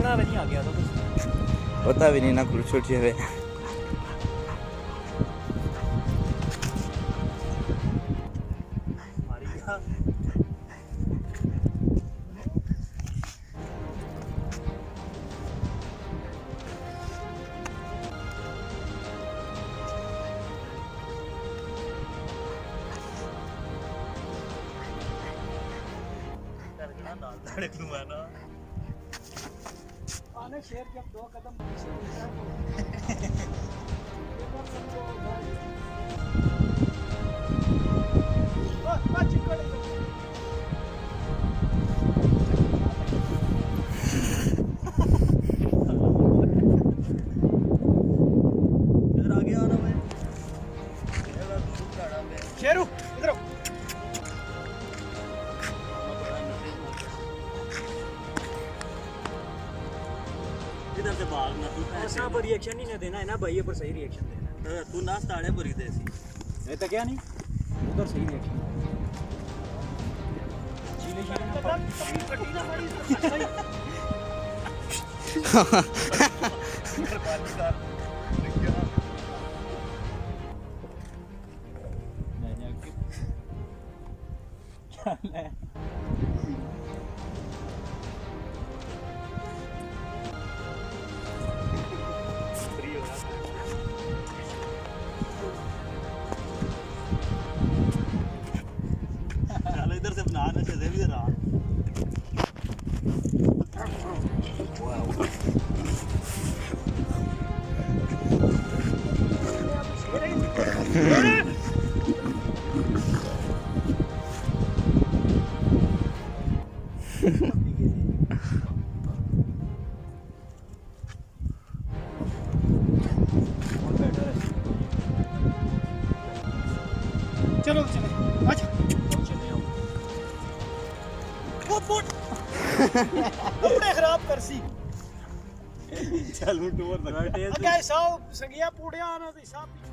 देखना भी नहीं आ गया तो पता भी नहीं ना कुछ छोटे हुए आने शेर जब 2 कदम शेरू इधर आओ। इधर से भागना तू ऐसा पर रिएक्शन ही ना देना है ना भाई, पर सही रिएक्शन देना है तू ना साड़े पर ही देसी है तो क्या नहीं उधर सही रिएक्शन चीले चीले ना पड़ी इधर से बना ना चले भी रहा चलो चलो अच्छा कपड़े खराब कर सी चल टूर अगे साहब संगिया पूड़िया आना सी साहब